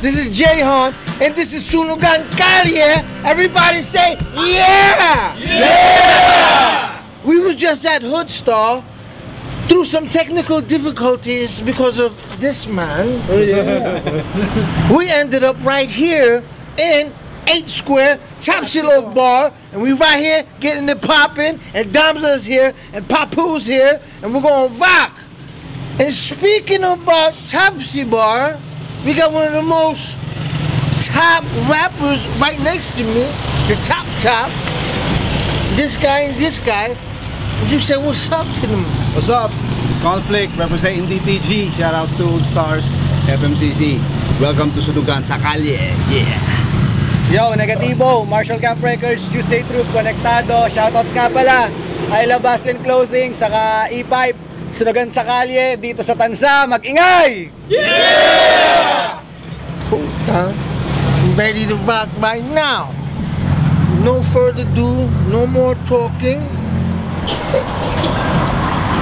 This is Jehan, and this is Sunugan Kalye. Everybody say, yeah! Yeah! We was just at Hoodstar through some technical difficulties because of this man. Oh, yeah. We ended up right here in 8 Square, Tapsilog Bar, and we right here getting it popping, and Damsa's here, and Papu's here, and we're gonna rock. And speaking about Tapsi Bar, we got one of the most top rappers right next to me, the top. This guy and this guy. Would you say what's up to them? What's up? Conflict, representing DTG. Shoutouts to Stars, FMCC. Welcome to Sunugan sa Kalye. Yeah! Yo, Negativo, Marshall Camp Records, Tuesday Troop, Konektado. Shoutouts nga pala. I Love Aslin Clothing, saka E-Pipe. Sunugan sa Kalye, dito sa Tansa, mag-ingay! Yeah! Hold on. I'm ready to rock right now. No further ado, no more talking.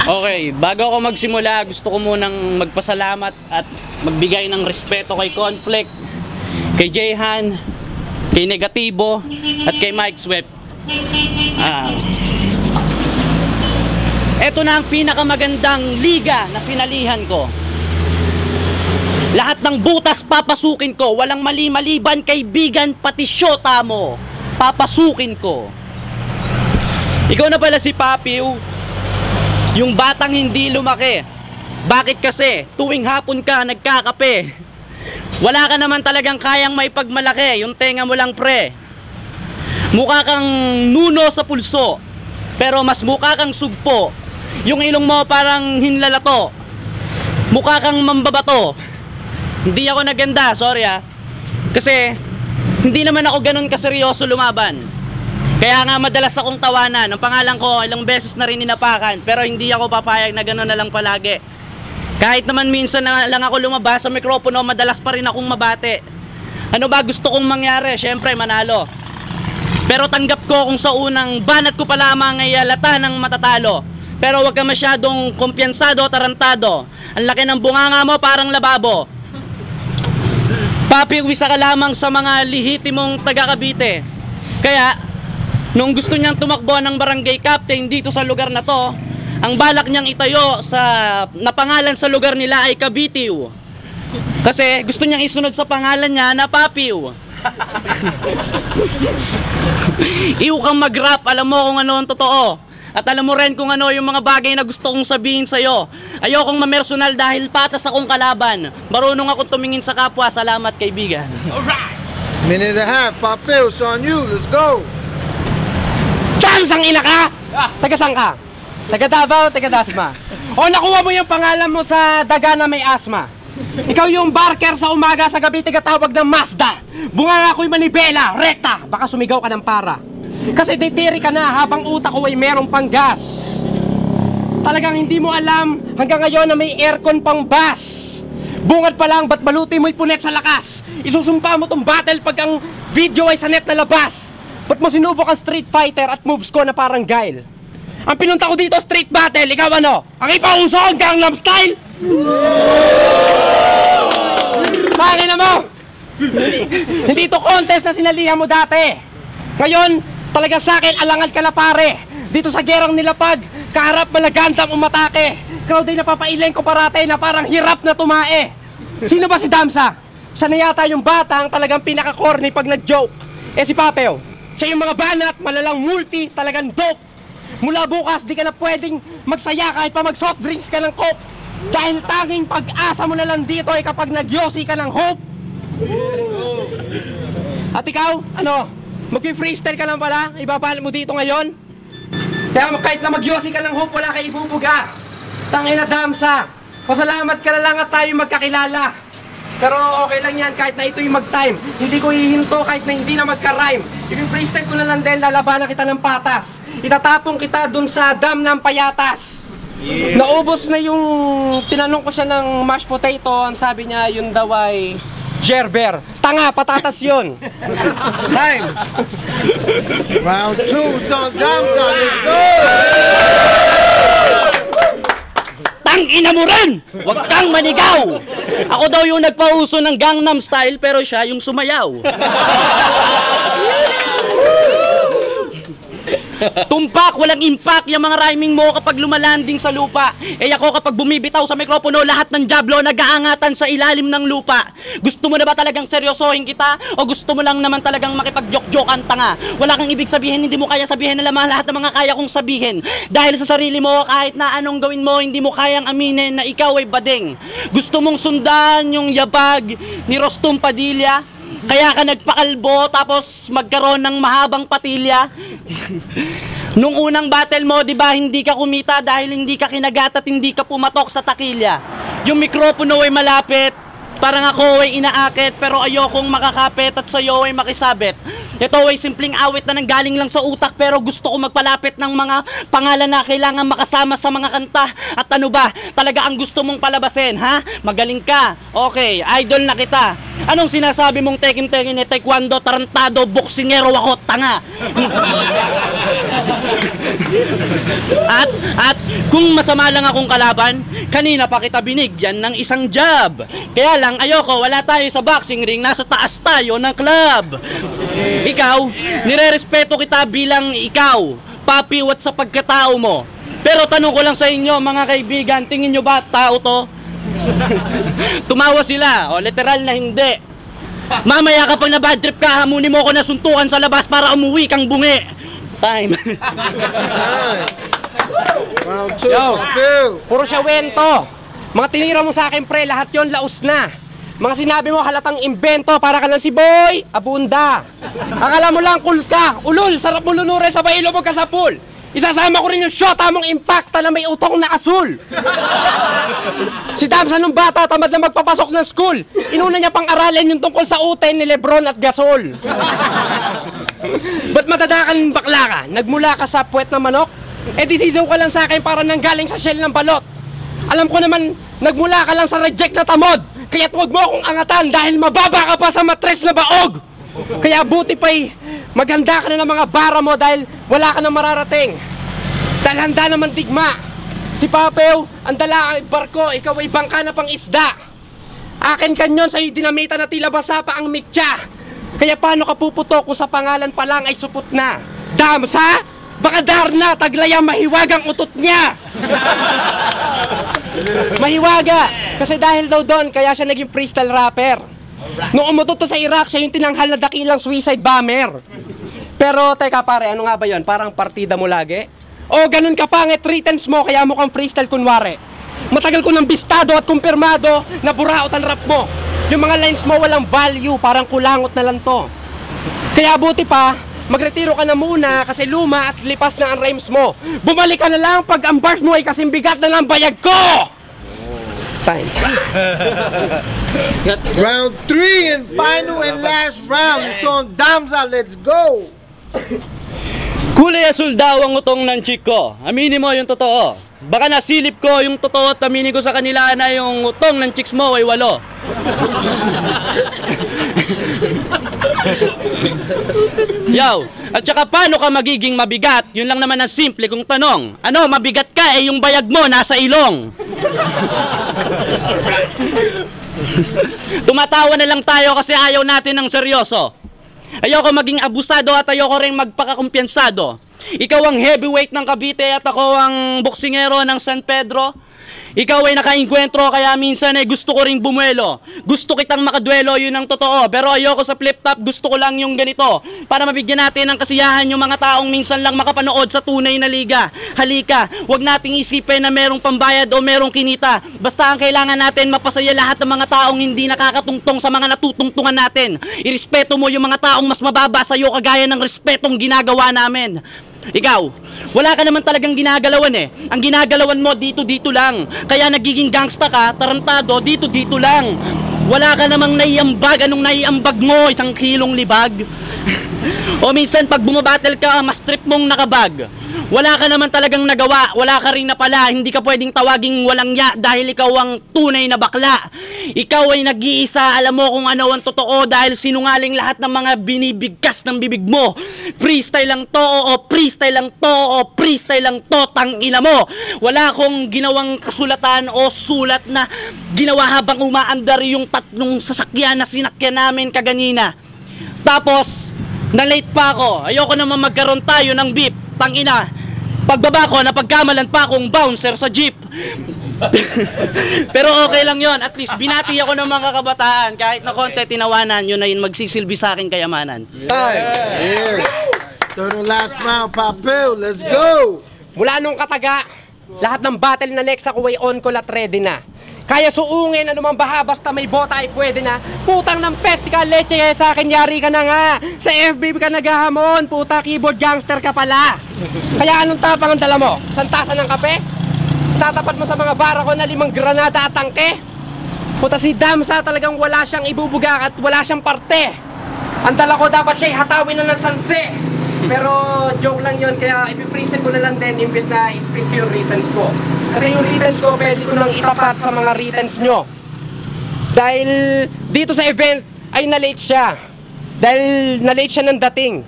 Okay, bago ako magsimula, gusto ko munang magpasalamat at magbigay ng respeto kay Conflict, kay Jehan, kay Negativo, at kay Mike Swept. Ito na ang pinakamagandang liga na sinalihan ko. Lahat ng butas papasukin ko, walang mali-maliban, kaibigan, pati syota mo. Papasukin ko. Ikaw na pala si Papiw, yung batang hindi lumaki. Bakit kasi? Tuwing hapon ka nagkakape. Wala ka naman talagang kayang maipagmalaki, yung tenga mo lang pre. Mukha kang nuno sa pulso, pero mas mukha kang sugpo. Yung ilong mo parang hinlalato. Mukha kang mambabato. Hindi ako naganda, sorry Kasi hindi naman ako ganun kaseryoso lumaban. Kaya nga madalas akong tawanan. Ang pangalan ko ilang beses na rin ninapakan, pero hindi ako papayag na gano'n na lang palagi. Kahit naman minsan na lang ako lumabas sa mikropono, madalas pa rin akong mabate. Ano ba gusto kong mangyari? Siyempre manalo. Pero tanggap ko kung sa unang banat ko pa lamang ay halata ng matatalo. Pero wag ka masyadong kumpiyansado, tarantado. Ang laki ng bunganga mo parang lababo. Papi, wisa ka lamang sa mga lihitimong taga-Cavite. Kaya nung gusto niyang tumakbo ng barangay captain dito sa lugar na to, ang balak niyang itayo sa napangalan sa lugar nila ay Cavitew. Kasi gusto niyang isunod sa pangalan niya na Papiw. Iw kang mag-rap, alam mo kung ano ang totoo. At alam mo rin kung ano yung mga bagay na gusto kong sabihin sa'yo. Ayokong mamersonal dahil patas akong kalaban. Marunong akong tumingin sa kapwa. Salamat kaibigan. Alright! Minute and a half, Papiw, so on you, let's go! Chams ang ina ka! Taga saan ka? Taga Davao, taga Dasma. O nakuha mo yung pangalan mo sa daga na may asma. Ikaw yung barker sa umaga, sa gabi tigatawag ng Mazda. Bunga ako'y manibela, rekta. Baka sumigaw ka ng para. Kasi titiri ka na habang utak ko ay merong panggas. Talagang hindi mo alam hanggang ngayon na may aircon pang bus. Bungad pa lang, ba't baluti mo'y punet sa lakas? Isusumpa mo tong battle pag ang video ay sa net na labas. Ba't mo sinubok ang Street Fighter at moves ko na parang Guile? Ang pinunta ko dito street battle, ikaw ano? Ang ipauso ang Gangnam Style? Pangin na mo! Hindi ito contest na sinalihan mo dati. Ngayon, talaga sa akin, alangan ka na pare. Dito sa gerang nilapag, kaharap malagandang umatake. Crowd ay napapailing ko parate na parang hirap na tumae. Sino ba si Damsa? Siya na yata yung batang talagang pinaka-corny pag nag-joke. Si Papew, siya yung mga banat, malalang multi, talagang dope. Mula bukas, di ka na pwedeng magsaya kahit pa mag-soft drinks ka ng coke. Dahil tanging pag-asa mo na lang dito ay kapag nagyosi ka ng hope. At ikaw, ano? Mag-freestyle ka lang pala? Ibabalat mo dito ngayon? Kaya kahit na magyosi ka ng hope, wala ka ibubuga. Tangin na Damsa, pasalamat ka na lang at tayo magkakilala. Pero okay lang yan kahit na ito'y mag-time. Hindi ko hihinto kahit na hindi na magka-rhyme. I-freestyle ko na lang din, lalabanan kita ng patas. Itatapong kita dun sa dam ng payatas. Yeah. Naubos na yung tinanong ko siya ng mashed potato. Ang sabi niya yun daw ay Gerber. Tanga, patatas yun. Time. Round 2, son Damsa, let's go! Tang ina mo rin! Huwag kang manigaw! Ako daw yung nagpauso ng Gangnam Style pero siya yung sumayaw. Tumpak, walang impact yung mga rhyming mo kapag lumalanding sa lupa. Eh ako kapag bumibitaw sa mikropono, lahat ng jablo nag-aangatan sa ilalim ng lupa. Gusto mo na ba talagang seryosohin kita? O gusto mo lang naman talagang makipag-joke-jokean tanga? Wala kang ibig sabihin, hindi mo kaya sabihin na lamang lahat ng mga kaya kong sabihin. Dahil sa sarili mo, kahit na anong gawin mo, hindi mo kayang aminin na ikaw ay bading. Gusto mong sundan yung yabag ni Rostum Padilla? Kaya ka nagpakalbo tapos magkaroon ng mahabang patilya. Nung unang battle mo, di ba hindi ka kumita dahil hindi ka kinagat at hindi ka pumatok sa takilya. Yung mikropono ay malapit, parang ako ay inaakit pero ayokong makakapit at sa'yo ay makisabit. Ito ay simpleng awit na nanggaling lang sa utak pero gusto ko magpalapit ng mga pangalan na kailangan makasama sa mga kanta. At ano ba, talaga ang gusto mong palabasin, ha? Magaling ka. Okay, idol na kita. Anong sinasabi mong tekim-tekim ni taekwondo, tarantado, boksingero ako, tanga? At kung masama lang akong kalaban, kanina pa kita binigyan ng isang jab. Kaya lang ayoko, wala tayo sa boxing ring, nasa taas tayo ng club. Ikaw, nire-respeto kita bilang ikaw, papiwat sa pagkatao mo. Pero tanong ko lang sa inyo mga kaibigan, tingin nyo ba tao to? Tumawa sila, o literal na hindi. Mamaya kapag na bad trip ka, hamunin mo ko na suntukan sa labas para umuwi kang bungi. Time. Round 2. Yo, puro siya wento. Mga tinira mo sa akin pre, lahat yon laos na. Mga sinabi mo halatang imbento, para ka lang si Boy Abunda. Akala mo lang cool ka, ulul, sarap mo lunurin sa bailo mo ka sa pool. Isasama ko rin yung shota mong impact na may utong na asul. Si Damsa nung bata, tamad na magpapasok ng school. Inuna niya pang aralin yung tungkol sa uten ni Lebron at Gasol. Ba't matadakan bakla ka? Nagmula ka sa puwet na manok? Eh di sisaw ka lang sa akin para nanggaling sa shell ng balot. Alam ko naman, nagmula ka lang sa reject na tamod. Kaya't huwag mo akong angatan dahil mababa ka pa sa matres na baog. Kaya buti pa'y maghanda ka na ng mga bara mo dahil wala ka na mararating. Dahil handa naman digma. Si Papew, ang dala ay barko, ikaw ay bangka na pang isda. Akin kanyon sa'yo dinamita na tila basa pa ang mikcha. Kaya paano ka puputo kung sa pangalan pa lang ay supot na? Damsa? Baka Darna, taglaya mahiwagang utot niya. Mahiwaga, kasi dahil daw doon, kaya siya naging freestyle rapper. Nung umutot to sa Iraq, siya yung tinanghal na dakilang suicide bomber. Pero teka pare, ano nga ba yun? Parang partida mo lagi? O ganun ka pangit, 3 times mo, kaya mukhang freestyle kunwari. Matagal ko nang bistado at kumpirmado na buraot ang rap mo. Yung mga lines mo walang value, parang kulangot na lang to. Kaya buti pa, magretiro ka na muna kasi luma at lipas na ang rhymes mo. Bumalik ka na lang pag ang bars mo ay kasing bigat na lang bayag ko! Time. Round 3 and final and last round. It's on Damsa. Let's go. Kulay asul daw ang utong ng chick ko. Aminin mo yung totoo. Baka nasilip ko yung totoo at aminin ko sa kanila na yung utong ng chicks mo ay 8. Yaw, at saka paano ka magiging mabigat? Yun lang naman ang simple kong tanong. Ano, mabigat ka eh yung bayag mo nasa ilong. Tumatawa na lang tayo kasi ayaw natin ng seryoso. Ayoko maging abusado at ayoko rin magpakakumpiyansado. Ikaw ang heavyweight ng Cavite at ako ang boksingero ng San Pedro. Ikaw ay nakainkwentro kaya minsan ay gusto ko ring bumuelo. Gusto kitang makaduelo, yun ang totoo. Pero ayoko sa flip-top, gusto ko lang yung ganito. Para mabigyan natin ng kasiyahan yung mga taong minsan lang makapanood sa tunay na liga. Halika, wag nating isipin na merong pambayad o merong kinita. Basta ang kailangan natin, mapasaya lahat ng mga taong hindi nakakatungtong sa mga natutungtungan natin. Irespeto mo yung mga taong mas mababa sa'yo kagaya ng respetong ginagawa namin. Ikaw, wala ka naman talagang ginagalawan eh. Ang ginagalawan mo dito lang. Kaya nagiging gangsta ka, tarantado, dito lang. Wala ka namang naiambag. Anong naiambag mo? 1 kilong libag? O minsan pag bumabattle ka, mas trip mong nakabag. Wala ka naman talagang nagawa. Wala ka rin na pala. Hindi ka pwedeng tawaging walang ya dahil ikaw ang tunay na bakla. Ikaw ay nag-iisa. Alam mo kung ano ang totoo dahil sinungaling lahat ng mga binibigkas ng bibig mo. Freestyle lang to, o freestyle lang to, o freestyle lang to, tangina mo. Wala akong ginawang kasulatan o sulat na ginawa habang umaandar yung tatlong sasakyan na sinakyan namin kaganina. Tapos, na-late pa ako. Ayoko naman magkaroon tayo ng beef. Tangina. Pagbaba ko, napagkamalan pa akong bouncer sa jeep. Pero okay lang yon. At least, binati ako ng mga kabataan. Kahit na konti tinawanan, yun na yun magsisilbi sa akin kayamanan. Yeah. So the last round, Papel, let's go! Mula nung kataga, lahat ng battle na next ako ay on call at ready na. Kaya suungin anumang baha basta may bota ay pwede na. Putang ng pestical leche kaya sa akin yari ka na nga. Sa FB ka naghahamon, puta keyboard gangster ka pala. Kaya anong tapang ang dala mo? Santasan ng kape? Tatapat mo sa mga bara ko na 5 granada at tangke? Puta si Damsa talagang wala siyang ibubuga at wala siyang parte. Ang dala ko dapat siya'y hatawin na ng sanse. Pero joke lang yun, kaya i-freestyle ko na lang din imbes na i-speak ko yung writtens ko. Kasi yung writtens ko, pwede ko nang itapat sa mga writtens nyo. Dahil dito sa event ay na-late siya. Dahil na-late siya ng dating.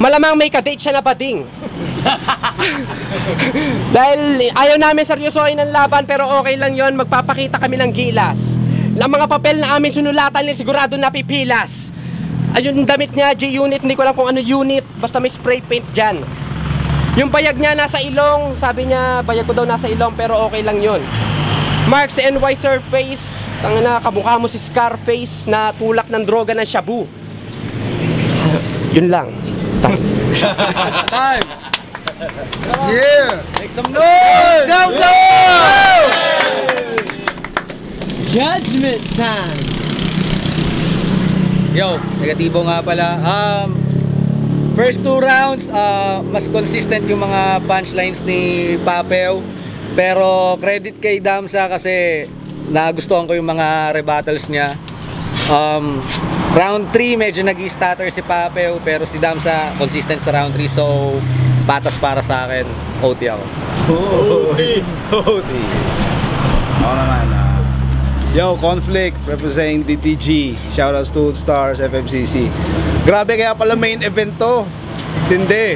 Malamang may ka-date siya na bading. Dahil ayaw namin seryosohin ang laban, pero okay lang yon, magpapakita kami ng gilas. Ang mga papel na amin sunulatan ni sigurado napipilas. Ayun, damit niya, G-unit, hindi ko alam kung ano unit, basta may spray paint dyan. Yung bayag niya nasa ilong, sabi niya, bayag ko daw nasa ilong, pero okay lang yun. Marks NY Surface, tangina, kamukha mo si Scarface na tulak ng droga ng shabu. Yun lang. Time! Yeah! Make some noise! Judgment time! Yo, negatibo nga pala. First 2 rounds, mas consistent yung mga punchlines ni Papel. Pero credit kay Damsa kasi nagustuhan ko yung mga rebuttals niya. Round 3 medyo nag-stutter si Papel, pero si Damsa consistent sa round 3, so patas para sa akin. OT ako. OT. Ako naman. Yo, Conflict, representing DTG. Shoutouts to Stars, FMCC. Grabe, kaya pala main event to. Tindi.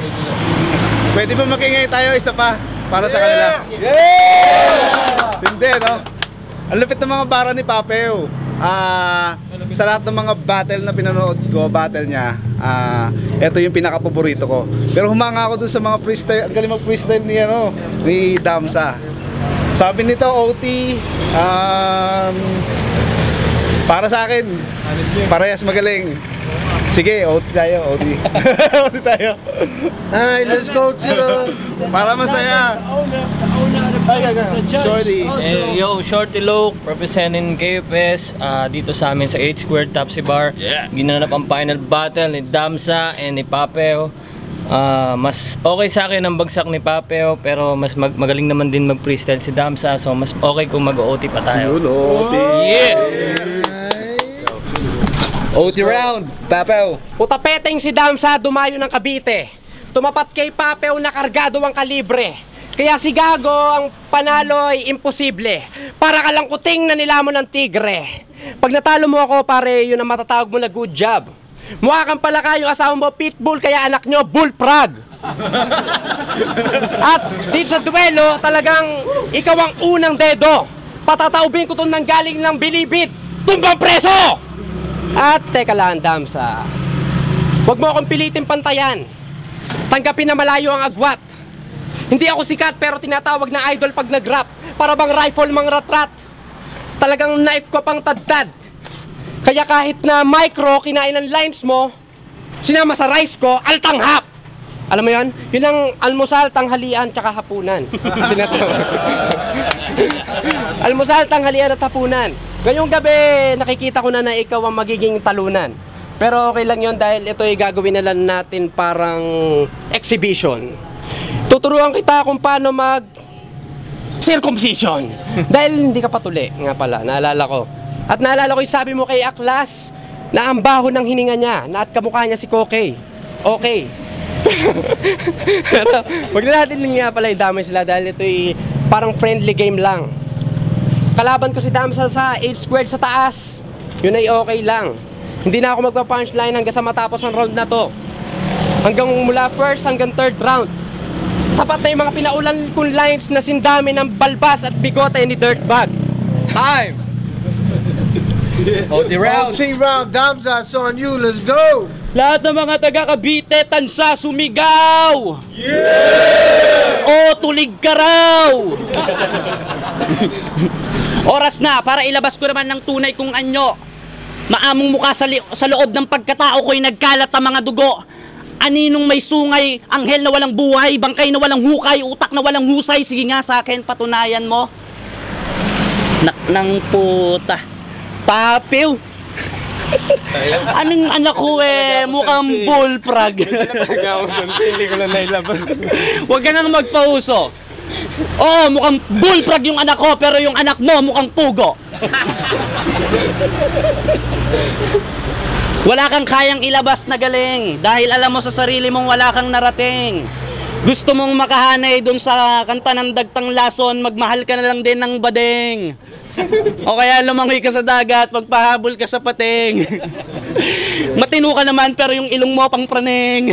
Pwede ba makingay tayo isa pa para sa kanila? Yeah! Tindi, no? Ang lupit ng mga bara ni Papel. Sa lahat ng mga battle na pinanood ko, battle niya, ito yung pinaka-paborito ko. Pero humanga ako dun sa mga freestyle, ang galing mag-freestyle ni Damsa. Sabi nito, OT, para sa akin, parehas magaling. Sige, OT tayo, OT. OT tayo. Alright, let's go to the... Para masaya. Shorty. Yo, Shorty Loke, representing KFS, dito sa amin sa 8 Square Tapsi Bar. Ginanap ang final battle ni Damsa and ni Papel. Mas okay sa akin ang bagsak ni Papel, pero mas magaling naman din mag-freestyle si Damsa, so mas okay kung mag-OT pa tayo. OT. Yeah! OT round, Papel. Utapeteng si Damsa dumayo ng Cavite. Tumapat kay Papel na kargado ang kalibre. Kaya si Gago ang panalo ay imposible. Para ka lang kuting na nilamon ng tigre. Pag natalo mo ako, pare, yun ang matatawag mo na good job. Mukha kang pala kayong asawa mo pitbull, kaya anak nyo bullfrog. At dito sa duelo, talagang ikaw ang unang dedo. Patataubin ko itong nanggaling ng bilibid. Tumbang preso! At teka lang, Damsa, huwag mo akong pilitin pantayan. Tanggapin na malayo ang agwat. Hindi ako sikat pero tinatawag na idol pag nag-rap. Para bang rifle mang ratrat. Talagang knife ko pang tadtad. Kaya kahit na micro, kinain ang lines mo, sinama sa rice ko, altanghap! Alam mo yan? Yun ang almusal, tanghalian, tsaka hapunan. Almusal, tanghalian at hapunan. Ngayong gabi, nakikita ko na ikaw ang magiging talunan. Pero okay lang yun dahil ito ay gagawin na lang natin parang exhibition. Tuturuan kita kung paano circumcision. Dahil hindi ka patuli, nga pala, naalala ko. At naalala ko yung sabi mo kay Aklas na ang baho ng hininga niya na at kamukha niya si Kokey. Okay. Pero wag na natin nga pala idamay sila dahil ito'y parang friendly game lang. Kalaban ko si Damsa sa 8 squared sa taas. Yun ay okay lang. Hindi na ako magpa-punchline hanggang sa matapos ang round na to. Hanggang mula first hanggang third round. Sapat na yung mga pinaulan kong lines na sindami ng balbas at bigote ni Dirtbag. Time! OT round! OT round, Damsa, it's on you, let's go! Lahat ng mga taga Cavite, tansa, sumigaw! Yeah! O, tulig ka raw! Oras na para ilabas ko naman ng tunay kong anyo. Maamong mukha sa loob ng pagkatao ko'y nagkalat ang mga dugo. Aninong may sungay, anghel na walang buhay, bangkay na walang hukay, utak na walang husay. Sige nga sa akin, patunayan mo. Ng puta. Papiw! Anong anak ko mukhang bullfrog. Hindi ko na nailabas. Huwag ka nang magpauso. Oh, mukhang bullfrog yung anak ko, pero yung anak mo mukhang pugo. Wala kang kayang ilabas na galing dahil alam mo sa sarili mong wala kang narating. Gusto mong makahanay dun sa kanta ng Dagtang Lason, magmahal ka na lang din ng bading. O kaya lumangoy ka sa dagat, magpahabol ka sa pating. Matino ka naman pero yung ilong mo pang praning.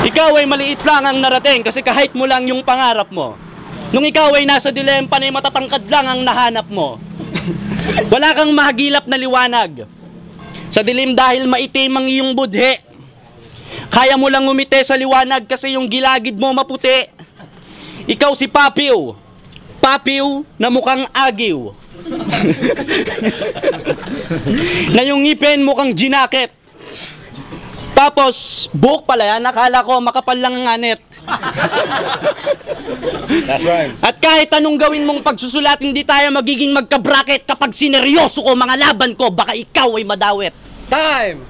Ikaw ay maliit lang ang narating kasi kahit mo lang yung pangarap mo. Nung ikaw ay nasa dilemma, panay matatangkad lang ang nahanap mo. Wala kang mahagilap na liwanag sa dilim dahil maitim ang iyong budhe. Kaya mo lang ngumiti sa liwanag kasi yung gilagid mo maputi. Ikaw si Papiw. Papiw na mukhang agiw. Na yung ngipin mukhang ginakit. Tapos, buhok pala yan. Nakala ko makapal lang ang anit. That's right. At kahit anong gawin mong pagsusulat, hindi tayo magiging magka-bracket kapag sineryoso ko mga laban ko, baka ikaw ay madawit. Time!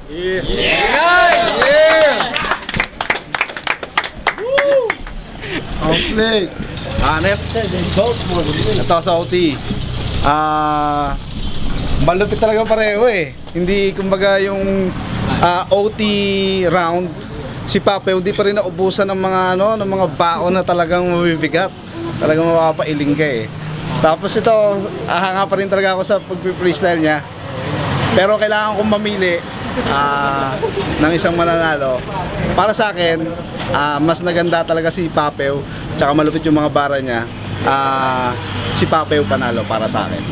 Conflict. Hanep. Ito sa OT. Malupit talaga pareho eh. Hindi kumbaga yung OT round si Pape hindi pa rin naubusan ng mga ng mga baon na talagang mabibigat. Talagang mapapailing ka eh. Tapos ito, hanga pa rin talaga ako sa pag-freestyle niya. Pero kailangan kong mamili ng isang mananalo. Para sa akin, mas naganda talaga si Papew, tsaka malupit yung mga bara niya. Si Papew panalo para sa akin.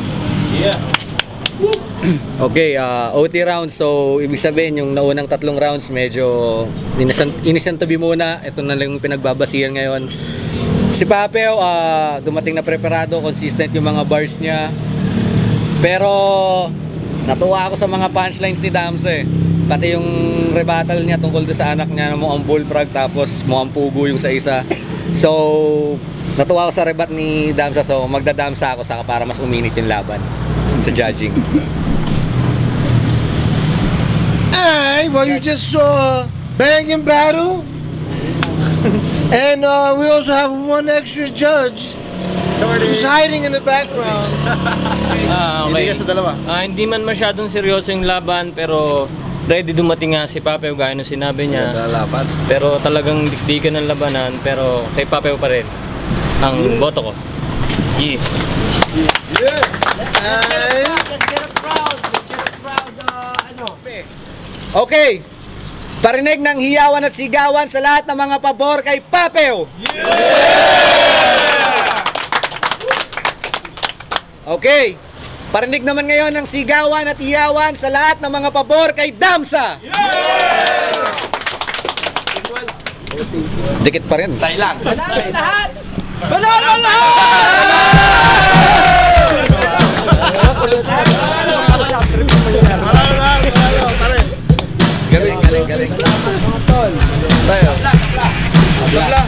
Yeah. Okay, OT round. So, ibig sabihin, yung naunang 3 rounds, medyo inisantabi muna. Ito na lang yung pinagbabasihan ngayon. Si Papew, dumating na preparado, consistent yung mga bars niya. Pero, natuwa ako sa mga punchlines ni Damsa eh. Pati yung rebuttal niya tungkol sa anak niya na mukhang bullfrog tapos mukhang pugo yung sa isa. So, natuwa ako sa rebat ni Damsa. So, magdadamsa ako saka para mas uminit yung laban sa judging. Alright, well you just saw Banging Battle. And we also have one extra judge who's hiding in the background. Okay. Hindi ka sa dalawa. Hindi man masyadong seryoso yung laban pero ready dumating nga si Papew gaya nung sinabi niya. Laban. Pero talagang dikdikan ng labanan pero kay Papew pa rin ang boto ko. Yeah. Okay, parinig ng hiyawan at sigawan sa lahat ng mga pabor kay Papew. Okay, parinig naman ngayon ng sigawan at hiyawan sa lahat ng mga pabor kay Damsa. Dikit pa rin. Tayo lang. Lahat! Galing. Tayo. Tabla.